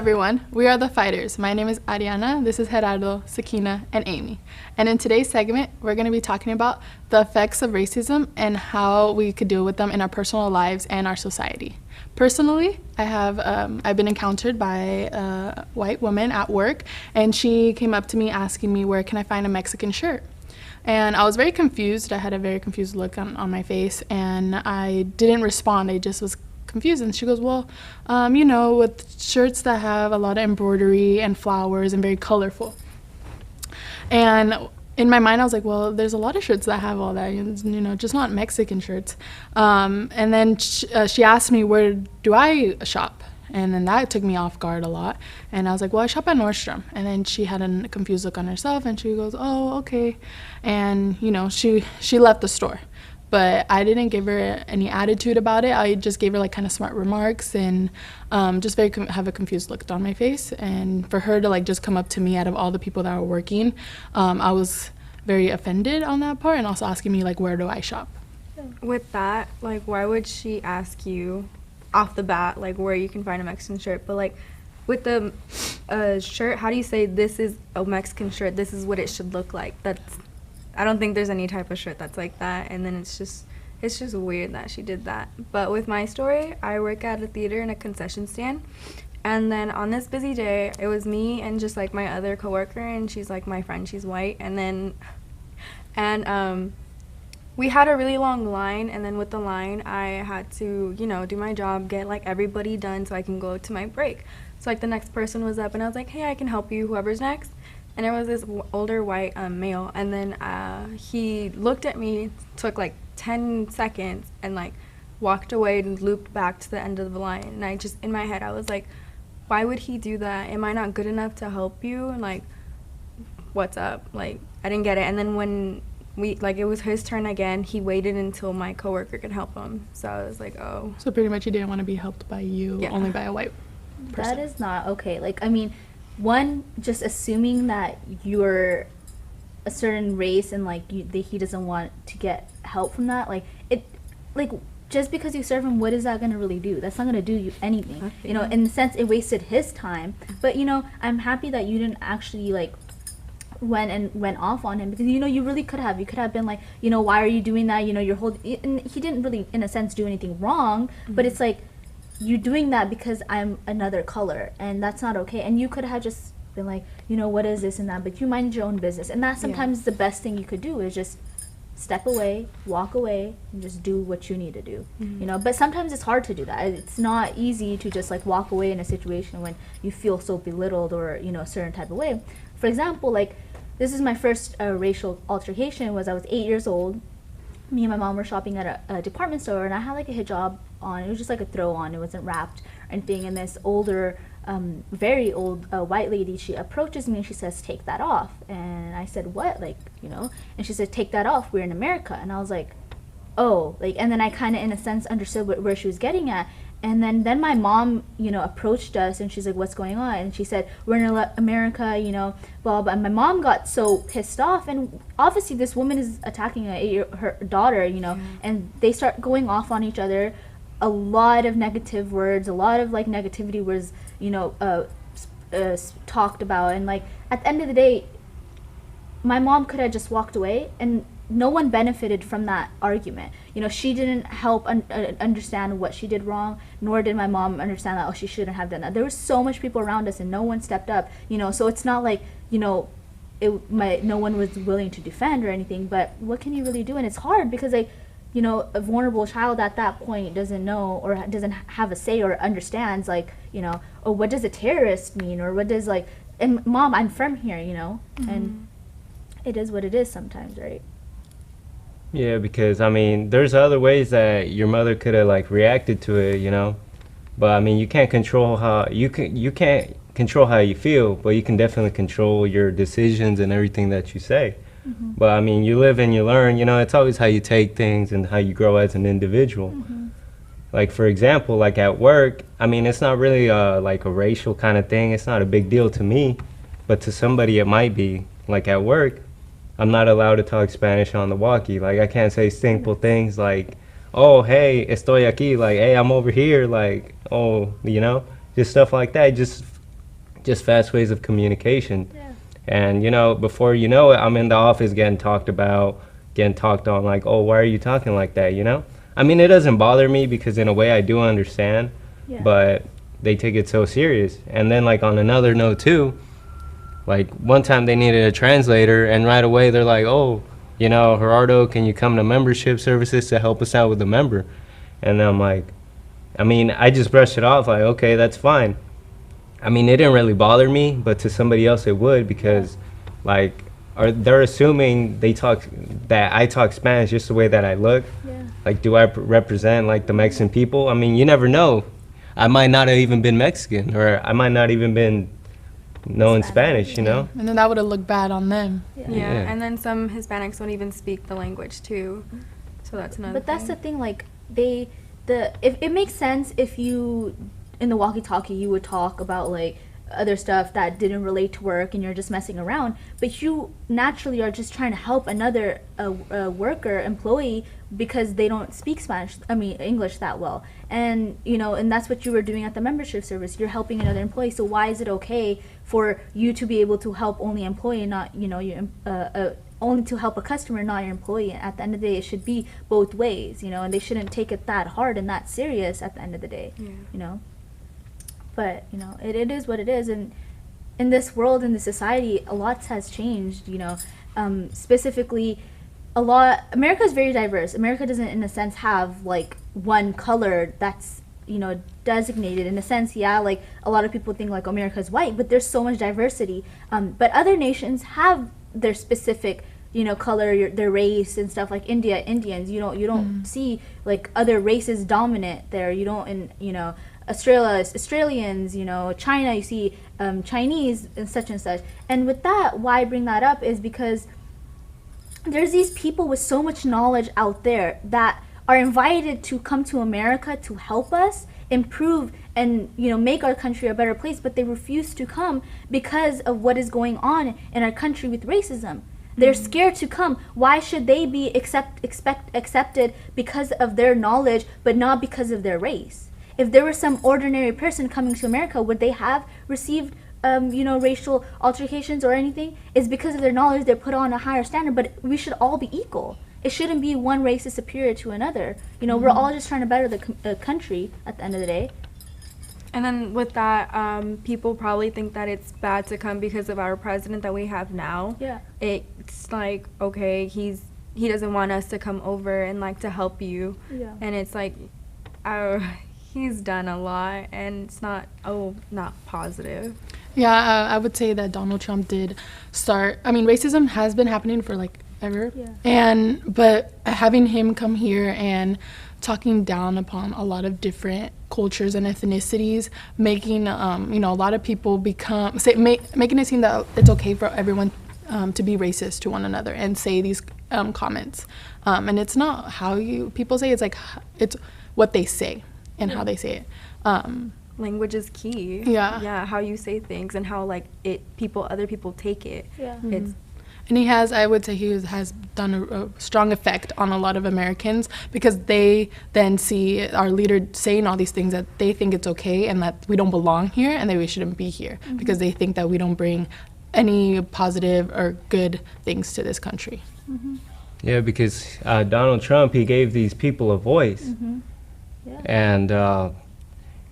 everyone. We are the Fighters. My name is Ariana, this is Gerardo, Sakina, and Amy. And in today's segment, we're going to be talking about the effects of racism and how we could deal with them in our personal lives and our society. Personally, I've been encountered by a white woman at work, and she came up to me asking me, where can I find a Mexican shirt? And I was very confused. I had a very confused look on my face, and I didn't respond. I just was confused. And she goes, well, with shirts that have a lot of embroidery and flowers and very colorful. And in my mind, I was like, well, there's a lot of shirts that have all that, just not Mexican shirts. And then she asked me, where do I shop? And then that took me off guard a lot. And I was like, well, I shop at Nordstrom. And then she had a confused look on herself, and she goes, oh, okay. And, she left the store. But I didn't give her any attitude about it. I just gave her kind of smart remarks and just have a confused look on my face. And for her to just come up to me out of all the people that were working, I was very offended on that part, and also asking me where do I shop. With that, why would she ask you off the bat where you can find a Mexican shirt? But with the shirt, how do you say this is a Mexican shirt, this is what it should look like? I don't think there's any type of shirt that's like that, and then it's just weird that she did that. But with my story, I work at a theater in a concession stand, and then on this busy day, it was me and just my other coworker, and she's my friend, she's white, and we had a really long line, and then with the line, I had to, do my job, get everybody done so I can go to my break. So the next person was up, and I was like, hey, I can help you, whoever's next. And there was this older white male, and then he looked at me, took 10 seconds, and walked away and looped back to the end of the line. And I just, in my head, I was like, why would he do that? Am I not good enough to help you? And what's up? I didn't get it. And then when it was his turn again, he waited until my coworker could help him. So I was like, oh. So pretty much you didn't want to be helped by you, yeah. Only by a white person. That is not okay. One, just assuming that you're a certain race and he doesn't want to get help from that, just because you serve him, what is that going to really do? That's not going to do you anything. In the sense, it wasted his time. But I'm happy that you didn't actually went off on him, because you really could have. You could have been why are you doing that? You're holding. And he didn't really, in a sense, do anything wrong. Mm-hmm. But it's you're doing that because I'm another color, and that's not okay. And you could have just been what is this and that, but you mind your own business. And that's sometimes the best thing you could do, is just step away, walk away, and just do what you need to do. Mm-hmm. But sometimes it's hard to do that. It's not easy to just walk away in a situation when you feel so belittled or a certain type of way. For example, this is my first racial altercation. Was I was 8 years old. Me and my mom were shopping at a department store, and I had a hijab on. It was just a throw on. It wasn't wrapped or anything. And this older, very old white lady, she approaches me and she says, take that off. And I said, what? And she said, take that off. We're in America. And I was like, oh. And then I kind of, in a sense, understood where she was getting at. And then my mom, approached us, and she's like, what's going on? And she said, we're in America, blah, blah. And my mom got so pissed off. And obviously this woman is attacking her daughter, and they start going off on each other. A lot of negative words, a lot of negativity was, talked about. And at the end of the day, my mom could have just walked away, and no one benefited from that argument. She didn't help understand what she did wrong, nor did my mom understand that, she shouldn't have done that. There was so much people around us, and no one stepped up, so it's not no one was willing to defend or anything. But what can you really do? And it's hard because a vulnerable child at that point doesn't know, or doesn't have a say, or understands or what does a terrorist mean, or what does and mom, I'm from here, Mm-hmm. And it is what it is sometimes, right? Yeah, because there's other ways that your mother could have reacted to it, but you can't control how you can't control how you feel, but you can definitely control your decisions and everything that you say. Mm-hmm. But you live and you learn. It's always how you take things and how you grow as an individual. Mm-hmm. For example, at work, it's not really a racial kind of thing. It's not a big deal to me, but to somebody it might be. At work, I'm not allowed to talk Spanish on the walkie. I can't say simple things oh, hey, estoy aquí, hey, I'm over here, oh, just stuff like that. Just just fast ways of communication. Yeah. And, you know, before you know it, I'm in the office getting talked on, like, oh, why are you talking like that, you know? I mean, it doesn't bother me because in a way I do understand, Yeah. but they take it so serious. And then, like, on another note, too, like, one time they needed a translator, and right away they're like, oh, you know, Gerardo, can you come to membership services to help us out with the member? And I'm like, I mean, I just brushed it off, like, okay, that's fine. I mean, it didn't really bother me, but to somebody else it would, because, like, they're assuming that I talk Spanish just the way that I look. Yeah. Like, do I represent, like, the Mexican people? I mean, you never know. I might not have even been Mexican, or I might not even been knowing Spanish, you know? And then that would have looked bad on them. Yeah. Yeah. And then some Hispanics don't even speak the language too. So that's another But that's the thing. thing, like if it makes sense if you in the walkie-talkie you would talk about like other stuff that didn't relate to work and you're just messing around, but you naturally are just trying to help another worker, employee, because they don't speak English that well. And you know, and that's what you were doing at the membership service. You're helping another employee. So why is it okay for you to be able to help only employee and not, you know, your only to help a customer, not your employee? And at the end of the day, it should be both ways, you know, and they shouldn't take it that hard and that serious at the end of the day, Yeah. you know. But, you know, it is what it is. And in this world, in this society, a lot has changed, you know. Specifically, America is very diverse. America doesn't, in a sense, have, like, one color that's, you know, designated. In a sense, yeah, like, a lot of people think, like, America's white, but there's so much diversity. But other nations have their specific, you know, color, their race and stuff. Like Indians, you don't see, like, other races dominant there. You don't, in, you know, Australians, you know, China, you see Chinese and such. And with that, why I bring that up is because there's these people with so much knowledge out there that are invited to come to America to help us improve and, you know, make our country a better place, but they refuse to come because of what is going on in our country with racism. They're scared to come. Why should they be accepted because of their knowledge, but not because of their race? If there was some ordinary person coming to America, would they have received, you know, racial altercations or anything? It's because of their knowledge. They're put on a higher standard, but we should all be equal. It shouldn't be one race is superior to another. You know, we're all just trying to better the country at the end of the day. And then with that, people probably think that it's bad to come because of our president that we have now. Yeah. It's like, okay, he doesn't want us to come over and, like, to help you. Yeah. And it's like, he's done a lot, and it's not positive. Yeah, I would say that Donald Trump did start. I mean, racism has been happening for like ever. Yeah. But having him come here and talking down upon a lot of different cultures and ethnicities, making you know, a lot of people making it seem that it's okay for everyone to be racist to one another and say these comments. And it's not how people say, it's like it's what they say and how they say it. Language is key. Yeah. How you say things and how, like, other people take it. Yeah. It's And I would say he has done a strong effect on a lot of Americans, because they then see our leader saying all these things that they think it's okay and that we don't belong here and that we shouldn't be here, because they think that we don't bring any positive or good things to this country. Yeah, because Donald Trump, he gave these people a voice. Yeah. And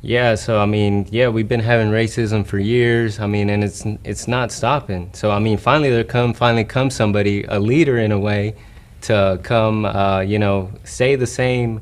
yeah, so I mean, yeah, we've been having racism for years. I mean, and it's not stopping. So I mean, finally comes somebody, a leader in a way, to come, you know, say the same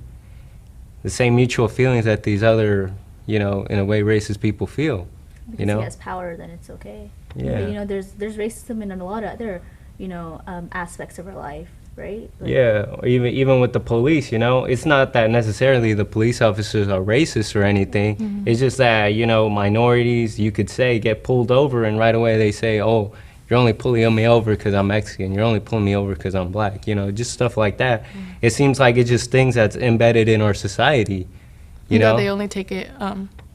mutual feelings that these other, you know, in a way, racist people feel. Because You know. he has power, then it's okay. Yeah. But, you know, there's racism in a lot of other, you know, aspects of our life, right? Like, Yeah, or even with the police, you know, it's not that necessarily the police officers are racist or anything. It's just that, you know, minorities, you could say, get pulled over, and right away they say, oh, you're only pulling me over because I'm Mexican. You're only pulling me over because I'm black. You know, just stuff like that. It seems like it's just things that's embedded in our society. You know, They only take it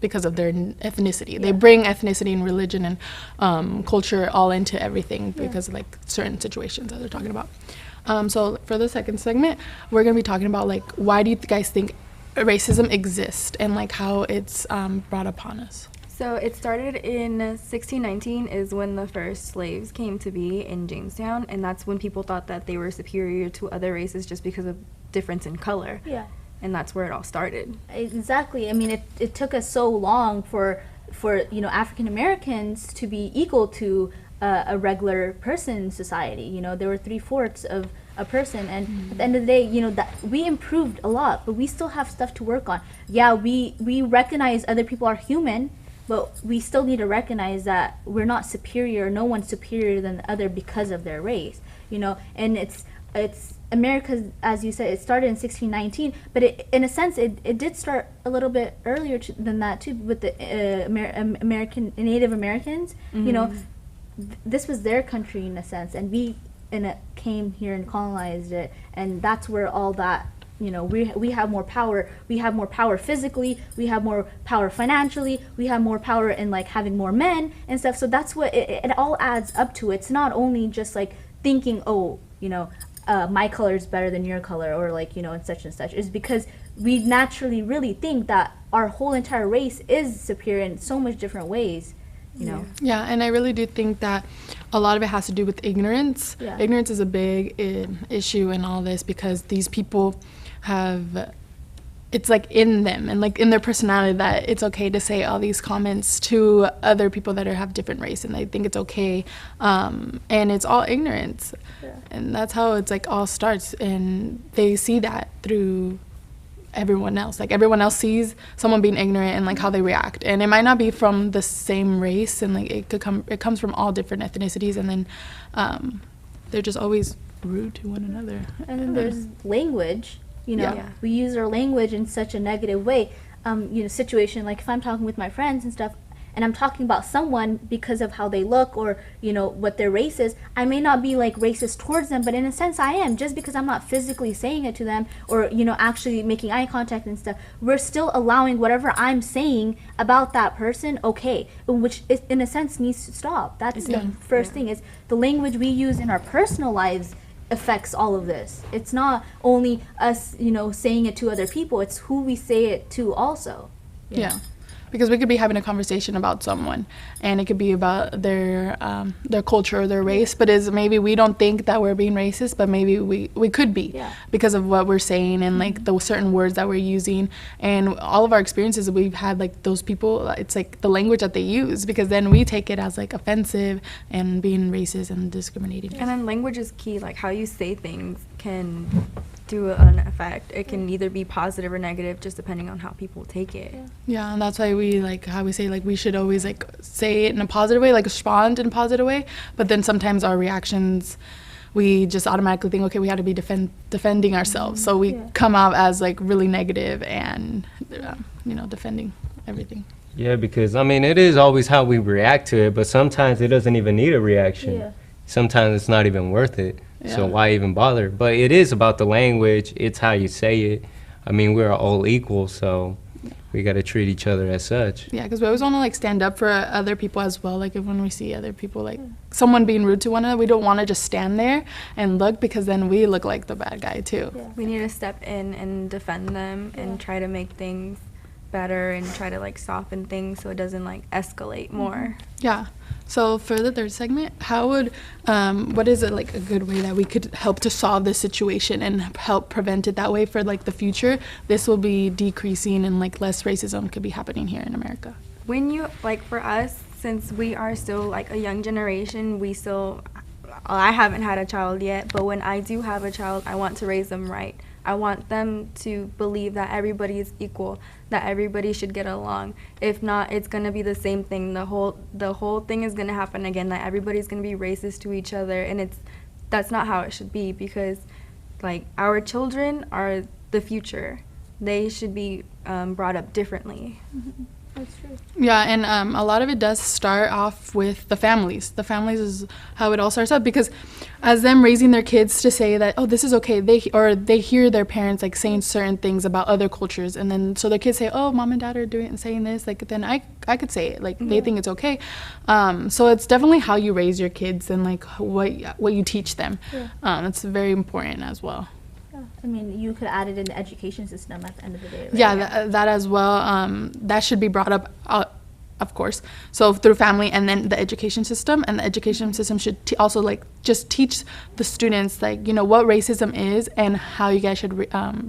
because of their ethnicity. They bring ethnicity and religion and culture all into everything because of, like, certain situations that they're talking about. So for the second segment, we're going to be talking about, like, why do you guys think racism exists and, like, how it's brought upon us? So it started in 1619 is when the first slaves came to be in Jamestown, and that's when people thought that they were superior to other races just because of difference in color. Yeah. And that's where it all started. Exactly. I mean, it took us so long for African Americans to be equal to a regular person in society. There were 3/4 of a person, and at the end of the day, that we improved a lot, but we still have stuff to work on. Yeah, we recognize other people are human, but we still need to recognize that we're not superior. No one's superior than the other because of their race. And it's America, as you said, it started in 1619, but in a sense, it did start a little bit earlier than that too, with the Native Americans. This was their country in a sense, and we came here and colonized it, and that's where all that. We have more power. We have more power physically. We have more power financially. We have more power in like having more men and stuff. So that's what it all adds up to. It's not only just like thinking, my color is better than your color, or like, and such and such. It's because we naturally really think that our whole entire race is superior in so much different ways, Yeah, and I really do think that a lot of it has to do with ignorance. Yeah. Ignorance is a big issue in all this, because these people it's like in them and like in their personality that it's okay to say all these comments to other people that have different race, and they think it's okay, and it's all ignorance. Yeah. And that's how it's like all starts, and they see that through everyone else. Like everyone else sees someone being ignorant and like how they react, and it might not be from the same race, and like it comes from all different ethnicities, and then they're just always rude to one another. And then there's language. Yeah. We use our language in such a negative way. Situation like if I'm talking with my friends and stuff, and I'm talking about someone because of how they look or what their race is, I may not be like racist towards them, but in a sense I am, just because I'm not physically saying it to them or actually making eye contact and stuff. We're still allowing whatever I'm saying about that person, okay, which is, in a sense, needs to stop. That's the first thing, is the language we use in our personal lives affects all of this. It's not only us, saying it to other people, it's who we say it to also. Yeah. Because we could be having a conversation about someone, and it could be about their culture or their race, but maybe we don't think that we're being racist, but maybe we could be, because of what we're saying and like the certain words that we're using, and all of our experiences we've had, like those people, it's like the language that they use, because then we take it as like offensive and being racist and discriminating. And then language is key. Like how you say things can do an effect. It can either be positive or negative, just depending on how people take it. Yeah, and that's why we like how we say like we should always like say it in a positive way, like respond in a positive way. But then sometimes our reactions, we just automatically think, okay, we have to be defending ourselves. So we come out as like really negative and defending everything. Yeah, because it is always how we react to it, but sometimes it doesn't even need a reaction. Yeah. Sometimes it's not even worth it. Yeah. So why even bother? But it is about the language. It's how you say it. We're all equal, so we got to treat each other as such. Yeah, because we always want to like stand up for other people as well. Like if when we see other people, like someone being rude to one another, we don't want to just stand there and look, because then we look like the bad guy too. Yeah. We need to step in and defend them and try to make things better and try to like soften things so it doesn't like escalate more. Yeah. So for the third segment, how would, what is it like a good way that we could help to solve this situation and help prevent it that way for like the future? This will be decreasing and like less racism could be happening here in America. When you, like for us, since we are still like a young generation, I haven't had a child yet, but when I do have a child, I want to raise them right. I want them to believe that everybody is equal, that everybody should get along. If not, it's going to be the same thing. The whole thing is going to happen again, that everybody's going to be racist to each other, and that's not how it should be, because like our children are the future. They should be brought up differently. Mm-hmm. That's true. Yeah, and a lot of it does start off with the families. The families is how it all starts up, because as them raising their kids to say that, oh, this is okay, they hear their parents like saying certain things about other cultures, and then so their kids say, oh, mom and dad are doing and saying this, like then I could say it, like they think it's okay. So it's definitely how you raise your kids and like what you teach them. It's very important as well. You could add it in the education system at the end of the day, right? Yeah, that as well. That should be brought up of course. So through family, and then the education system, and the education system should also like just teach the students like, you know, what racism is and how you guys should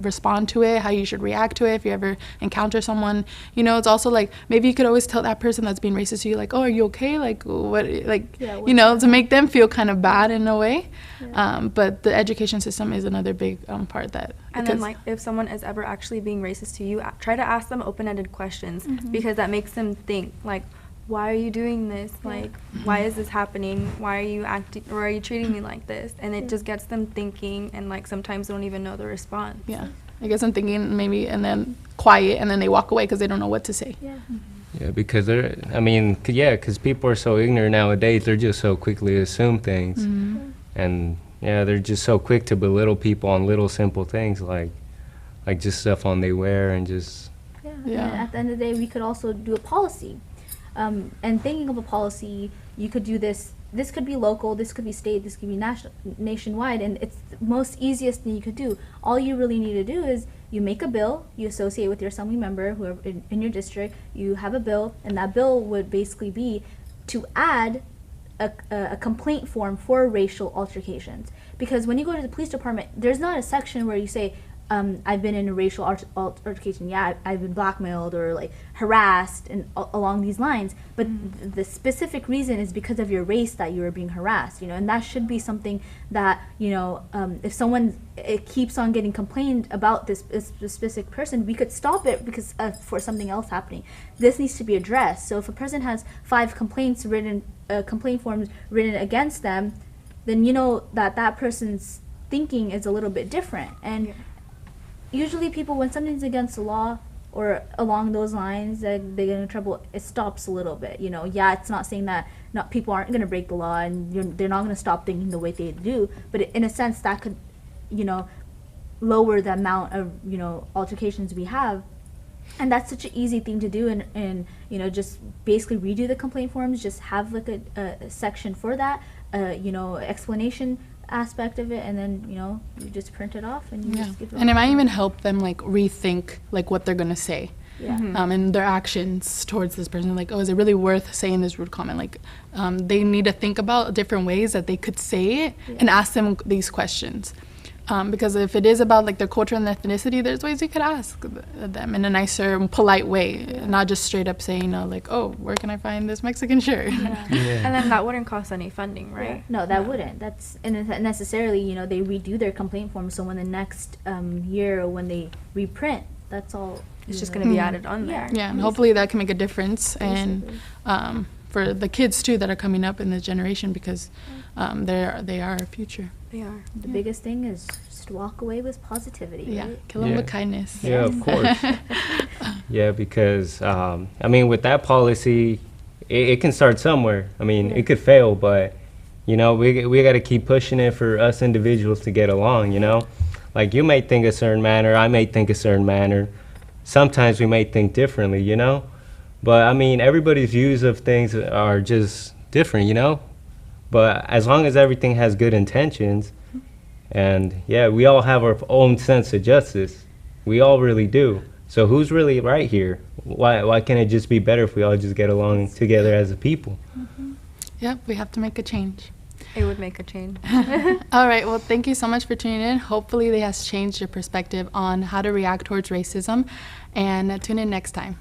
respond to it, how you should react to it if you ever encounter someone. You know, it's also like maybe you could always tell that person that's being racist to you like, oh, are you okay? Like what, like, you know, to make them feel kind of bad in a way. But the education system is another big part that. And then, like, if someone is ever actually being racist to you, try to ask them open-ended questions, because that makes them think, like, why are you doing this? Like, why is this happening? Why are you acting, or are you treating me like this? And it just gets them thinking, and, like, sometimes they don't even know the response. Yeah. I guess I'm thinking maybe, and then quiet, and then they walk away because they don't know what to say. Yeah, because because people are so ignorant nowadays. They're just so quickly assume things. And yeah, they're just so quick to belittle people on little simple things like just stuff on they wear and just. And at the end of the day, we could also do a policy. And thinking of a policy, you could do this. This could be local, this could be state, this could be nationwide, and it's the most easiest thing you could do. All you really need to do is you make a bill, you associate with your assembly member, whoever in your district, you have a bill, and that bill would basically be to add a complaint form for racial altercations. Because when you go to the police department, there's not a section where you say, I've been in a racial altercation, yeah, I've been blackmailed or like harassed and along these lines, but the specific reason is because of your race that you are being harassed, you know, and that should be something that, you know, if someone keeps on getting complained about this specific person, we could stop it because for something else happening. This needs to be addressed. So if a person has 5 complaints written, complaint forms written against them, then you know that that person's thinking is a little bit different. And usually people, when something's against the law or along those lines that they get in trouble, it stops a little bit, you know. Yeah, it's not saying that people aren't going to break the law and they're not going to stop thinking the way they do, but in a sense that could, you know, lower the amount of, you know, altercations we have. And that's such an easy thing to do, and you know, just basically redo the complaint forms, just have like a section for that, you know, explanation aspect of it, and then, you know, you just print it off and you just give it and it might even help them like rethink like what they're gonna say, and their actions towards this person, like, oh, is it really worth saying this rude comment? Like, they need to think about different ways that they could say it and ask them these questions, because if it is about like their culture and ethnicity, there's ways you could ask them in a nicer, polite way, not just straight up saying, like, oh, where can I find this Mexican shirt? And then that wouldn't cost any funding, right? No, that wouldn't. That's, and necessarily, you know, they redo their complaint form, so when the next year, when they reprint, that's all. It's just going to be added on there. Yeah, and hopefully that can make a difference, and for the kids too that are coming up in this generation, because they are our future. They are. The biggest thing is just walk away with positivity. Yeah, right? kill them with kindness. Yeah, of course. Yeah, because I mean, with that policy, it can start somewhere. I mean, it could fail, but you know, we got to keep pushing it for us individuals to get along. You know, like you may think a certain manner, I may think a certain manner. Sometimes we may think differently. You know, but I mean, everybody's views of things are just different. You know. But as long as everything has good intentions, and yeah, we all have our own sense of justice. We all really do. So who's really right here? Why can't it just be better if we all just get along together as a people? Yep, we have to make a change. It would make a change. All right, well, thank you so much for tuning in. Hopefully, it has changed your perspective on how to react towards racism, and tune in next time.